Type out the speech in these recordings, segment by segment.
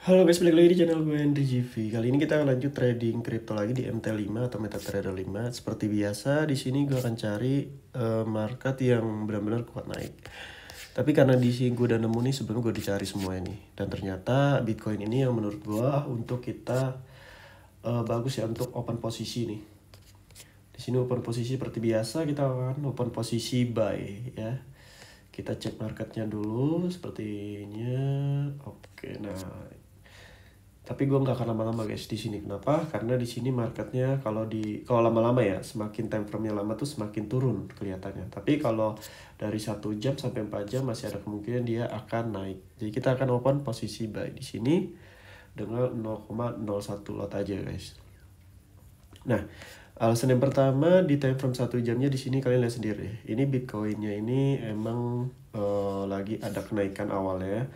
Halo guys, balik lagi di channel gue Henry GV. Kali ini kita akan lanjut trading crypto lagi di MT5 atau MetaTrader 5. Seperti biasa, di sini gue akan cari market yang benar-benar kuat naik. Tapi karena di sini gue udah nemu nih, sebelum gue dicari semua ini. Dan ternyata Bitcoin ini yang menurut gue untuk kita bagus ya untuk open posisi nih. Di sini open posisi seperti biasa, kita akan open posisi buy ya. Kita cek marketnya dulu sepertinya. Oke, nah tapi gue nggak akan lama-lama guys di sini. Kenapa? Karena di sini marketnya kalau lama-lama ya, semakin time frame-nya lama tuh semakin turun kelihatannya. Tapi kalau dari 1 jam sampai 4 jam masih ada kemungkinan dia akan naik. Jadi kita akan open posisi buy di sini dengan 0,01 lot aja guys. Nah, alasan yang pertama di time frame 1 jamnya di sini kalian lihat sendiri. Ini Bitcoinnya ini emang lagi ada kenaikan awalnya.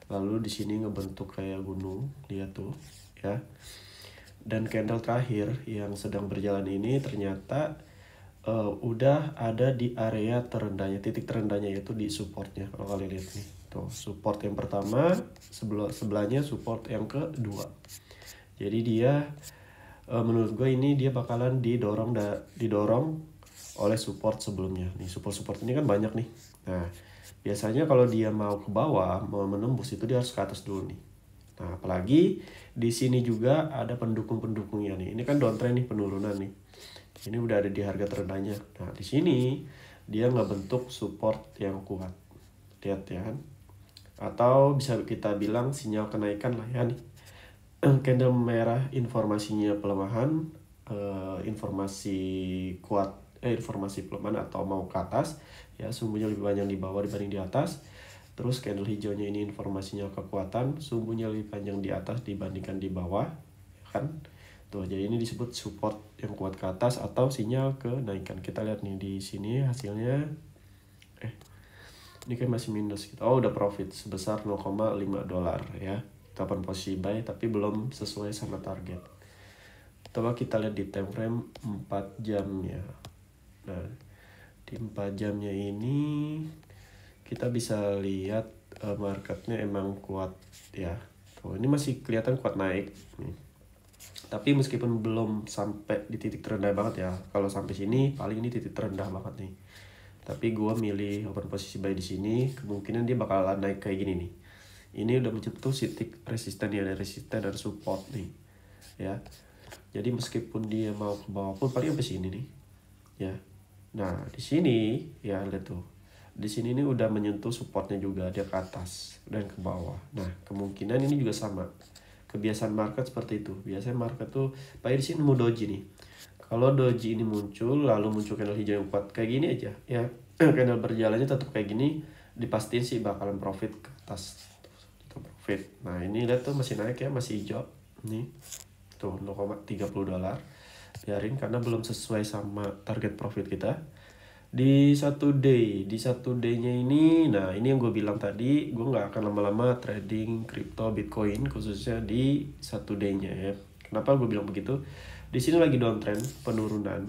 Lalu di sini ngebentuk kayak gunung, lihat tuh ya. Dan candle terakhir yang sedang berjalan ini ternyata udah ada di area terendahnya, titik terendahnya yaitu di supportnya. Kalau kalian lihat nih, tuh support yang pertama, sebelahnya support yang kedua. Jadi dia menurut gue ini dia bakalan didorong oleh support sebelumnya. Nih support ini kan banyak nih. Nah, biasanya kalau dia mau ke bawah, mau menembus itu dia harus ke atas dulu nih. Nah, apalagi di sini juga ada pendukung-pendukungnya nih. Ini kan downtrend nih, penurunan nih. Ini udah ada di harga terendahnya. Nah, di sini dia nggak bentuk support yang kuat. Lihat ya kan. Atau bisa kita bilang sinyal kenaikan lah ya nih. Candle merah informasinya pelemahan, informasi kuat, informasi pelemahan atau mau ke atas ya, sumbunya lebih panjang di bawah dibanding di atas. Terus candle hijaunya ini informasinya kekuatan, sumbunya lebih panjang di atas dibandingkan di bawah ya kan. Tuh, jadi ini disebut support yang kuat ke atas atau sinyal kenaikan. Kita lihat nih di sini hasilnya ini kayak masih minus gitu. Oh, udah profit sebesar 0,5 dolar ya. Kita open posisi buy tapi belum sesuai sama target. Coba kita lihat di time frame 4 jamnya. Nah, di 4 jamnya ini kita bisa lihat marketnya emang kuat ya. Tuh, ini masih kelihatan kuat naik nih. Tapi meskipun belum sampai di titik terendah banget ya. Kalau sampai sini paling ini titik terendah banget nih. Tapi gue milih open posisi buy di sini, kemungkinan dia bakalan naik kayak gini nih. Ini udah menyentuh titik resisten ya, ada resisten dan support nih ya. Jadi meskipun dia mau ke bawah pun paling sampai sini nih ya. Nah, di sini ya lihat tuh. Di sini ini udah menyentuh supportnya juga, dia ke atas dan ke bawah. Nah, kemungkinan ini juga sama. Kebiasaan market seperti itu. Biasanya market tuh paling di sini nemu doji nih. Kalau doji ini muncul, lalu muncul candle hijau yang kuat kayak gini aja ya. Candle berjalannya tetap kayak gini, dipastiin sih bakalan profit ke atas. Itu profit. Nah, ini lihat tuh masih naik ya, masih hijau. Nih. Tuh 0,30 dolar. Biarin karena belum sesuai sama target profit kita. Di satu day-nya ini, nah ini yang gue bilang tadi, gue nggak akan lama-lama trading crypto Bitcoin khususnya di 1 day-nya ya. Kenapa gue bilang begitu? Di sini lagi downtrend, penurunan,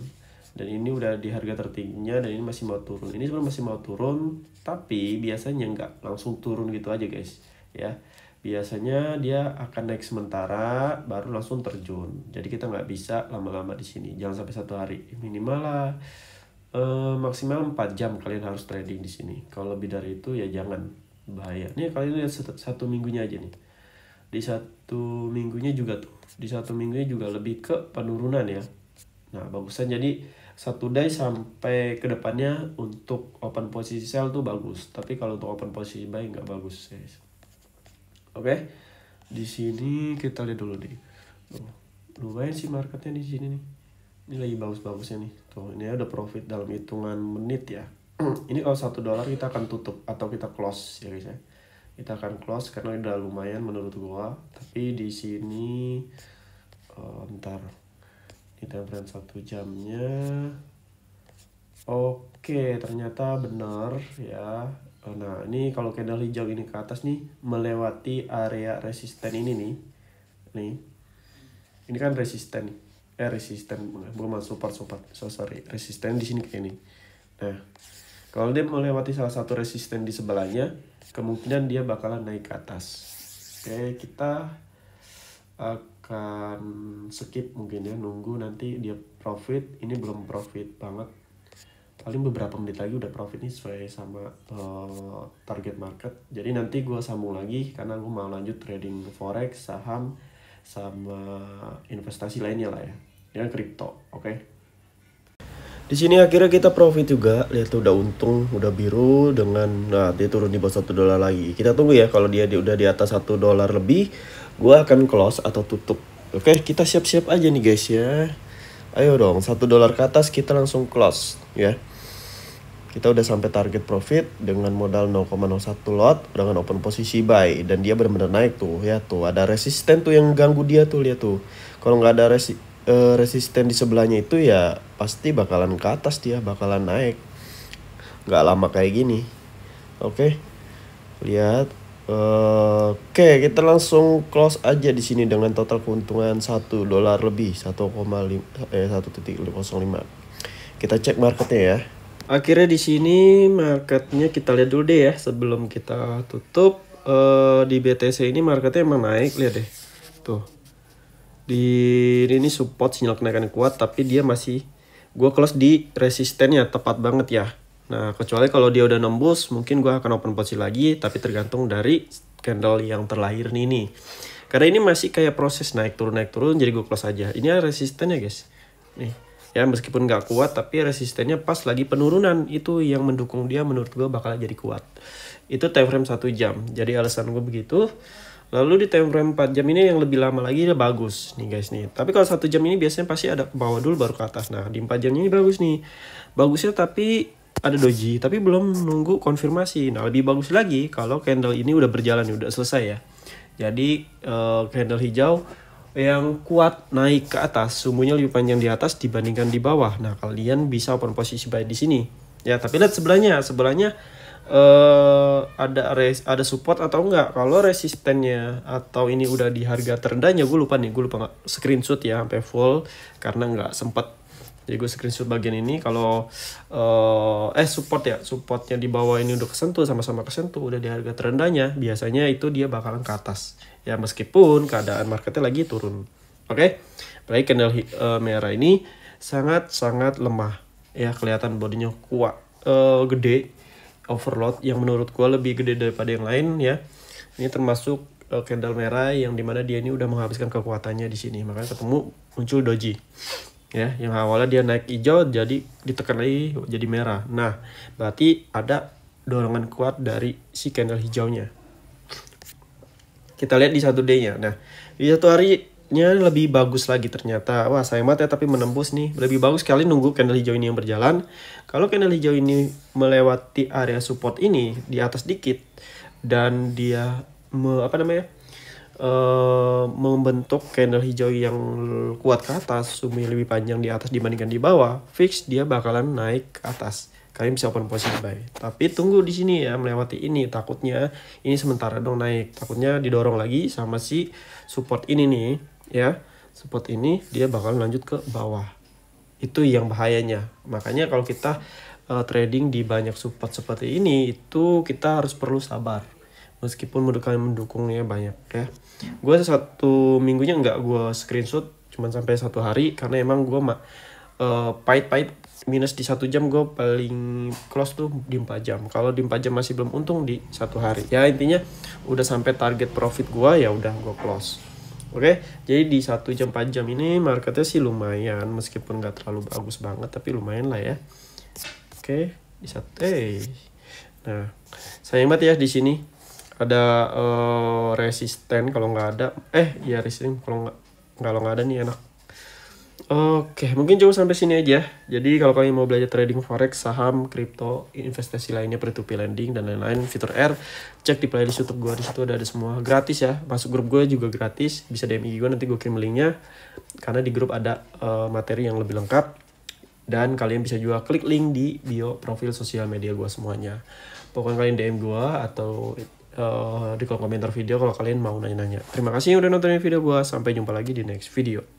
dan ini udah di harga tertingginya dan ini masih mau turun. Ini sebenarnya masih mau turun, tapi biasanya nggak langsung turun gitu aja guys ya. Biasanya dia akan naik sementara baru langsung terjun. Jadi kita nggak bisa lama-lama di sini. Jangan sampai 1 hari, minimal lah maksimal 4 jam kalian harus trading di sini. Kalau lebih dari itu ya jangan, bahaya. Nih kalian lihat satu minggunya aja nih. Di 1 minggunya juga tuh. Di 1 minggunya juga lebih ke penurunan ya. Nah, bagusan jadi 1 day sampai ke depannya untuk open posisi sell tuh bagus. Tapi kalau untuk open posisi buy nggak bagus guys. Oke. Di sini kita lihat dulu nih. Lumayan sih marketnya di sini nih. Ini lagi bagus-bagusnya nih. Tuh, ini ada profit dalam hitungan menit ya. Ini kalau 1 dolar kita akan tutup atau kita close ya guys ya. Kita akan close karena udah lumayan menurut gua. Tapi di sini ntar ini time frame 1 jamnya. Oke, ternyata benar ya. Nah, ini kalau candle hijau ini ke atas nih melewati area resisten ini nih. Nih. Ini kan resisten nih. Resisten bukan support, sorry, resisten di sini kayak ini. Nah, kalau dia melewati salah satu resisten di sebelahnya, kemungkinan dia bakalan naik ke atas. Oke, kita akan skip mungkin ya, nunggu nanti dia profit. Ini belum profit banget, paling beberapa menit lagi udah profit nih sesuai sama target market. Jadi nanti gue sambung lagi karena gue mau lanjut trading forex, saham, sama investasi lainnya lah ya, dengan kripto. Oke. Di sini akhirnya kita profit juga. Lihat tuh udah untung, udah biru dengan dia turun di bawah $1 lagi. Kita tunggu ya, kalau dia udah di atas $1 lebih, gua akan close atau tutup. Oke, kita siap-siap aja nih guys ya. Ayo dong, $1 ke atas kita langsung close ya. Kita udah sampai target profit dengan modal 0,01 lot dengan open posisi buy, dan dia benar-benar naik tuh ya. Tuh ada resisten tuh yang ganggu dia tuh, lihat tuh. Kalau nggak ada resisten di sebelahnya itu ya pasti bakalan ke atas, dia bakalan naik nggak lama kayak gini. Oke, lihat. Oke, kita langsung close aja di sini dengan total keuntungan $1 lebih, 1,05. Kita cek marketnya ya. Akhirnya di sini marketnya kita lihat dulu deh ya sebelum kita tutup. Di BTC ini marketnya emang naik, lihat deh tuh. Di ini support sinyal kenaikan kuat, tapi dia masih gue close di resistennya tepat banget ya. Nah, kecuali kalau dia udah nembus, mungkin gue akan open posisi lagi, tapi tergantung dari candle yang terlahir nih. Karena ini masih kayak proses naik turun, jadi gue close aja. Ini resistennya guys. Nih, ya meskipun nggak kuat, tapi resistennya pas lagi penurunan. Itu yang mendukung dia menurut gue bakal jadi kuat. Itu time frame 1 jam. Jadi alasan gue begitu. Lalu di time frame 4 jam ini yang lebih lama lagi dia bagus nih guys nih. Tapi kalau 1 jam ini biasanya pasti ada ke bawah dulu baru ke atas. Nah di 4 jam ini bagus nih. Bagusnya tapi ada doji, tapi belum nunggu konfirmasi. Nah lebih bagus lagi kalau candle ini udah berjalan, udah selesai ya. Jadi candle hijau yang kuat naik ke atas, sumbunya lebih panjang di atas dibandingkan di bawah. Nah kalian bisa open posisi buy di sini. Ya tapi lihat sebelahnya ada support atau enggak. Kalau resistennya atau ini udah di harga terendahnya, gue lupa nggak screenshot ya sampai full karena nggak sempet. Jadi gue screenshot bagian ini. Kalau supportnya di bawah ini udah kesentuh, sama-sama kesentuh, udah di harga terendahnya, biasanya itu dia bakalan ke atas ya, meskipun keadaan marketnya lagi turun. Oke. Apalagi candle merah ini sangat lemah ya, kelihatan bodinya kuat, gede, overload yang menurut gua lebih gede daripada yang lain ya. Ini termasuk candle merah yang dimana dia ini udah menghabiskan kekuatannya di sini, makanya ketemu muncul doji ya, yang awalnya dia naik hijau jadi ditekan lagi jadi merah. Nah berarti ada dorongan kuat dari si candle hijaunya. Kita lihat di 1 day-nya. Nah di 1 harinya lebih bagus lagi ternyata. Wah sayang banget ya, tapi menembus nih. Lebih bagus sekali nunggu candle hijau ini yang berjalan. Kalau candle hijau ini melewati area support ini di atas dikit dan dia membentuk candle hijau yang kuat ke atas, sumbunya lebih panjang di atas dibandingkan di bawah, fix dia bakalan naik ke atas. Kalian bisa open posisi buy. Tapi tunggu di sini ya, melewati ini, takutnya ini sementara dong naik, takutnya didorong lagi sama si support ini nih ya. Support ini dia bakal lanjut ke bawah. Itu yang bahayanya. Makanya kalau kita trading di banyak support seperti ini, itu kita harus perlu sabar. Meskipun kalian mendukungnya banyak ya. Gue 1 minggunya nggak gue screenshot, cuma sampai 1 hari karena emang gue pahit minus di 1 jam, gue paling close tuh di 4 jam. Kalau di 4 jam masih belum untung di 1 hari. Ya intinya udah sampai target profit gue, ya udah gue close. Oke, jadi di 1 jam 4 jam ini marketnya sih lumayan, meskipun nggak terlalu bagus banget tapi lumayan lah ya. Oke, di nah sayang banget ya di sini ada resisten. Kalau nggak ada resisten kalau nggak ada nih enak. Oke, mungkin cukup sampai sini aja. Jadi kalau kalian mau belajar trading forex, saham, kripto, investasi lainnya, P2P lending dan lain-lain, fitur R, cek di playlist YouTube gue, di situ ada semua gratis ya. Masuk grup gue juga gratis, bisa DM IG gue, nanti gue kirim linknya. Karena di grup ada materi yang lebih lengkap, dan kalian bisa juga klik link di bio profil sosial media gue semuanya. Pokoknya kalian DM gue atau di kolom komentar video kalau kalian mau nanya-nanya. Terima kasih udah nontonin video gue, sampai jumpa lagi di next video.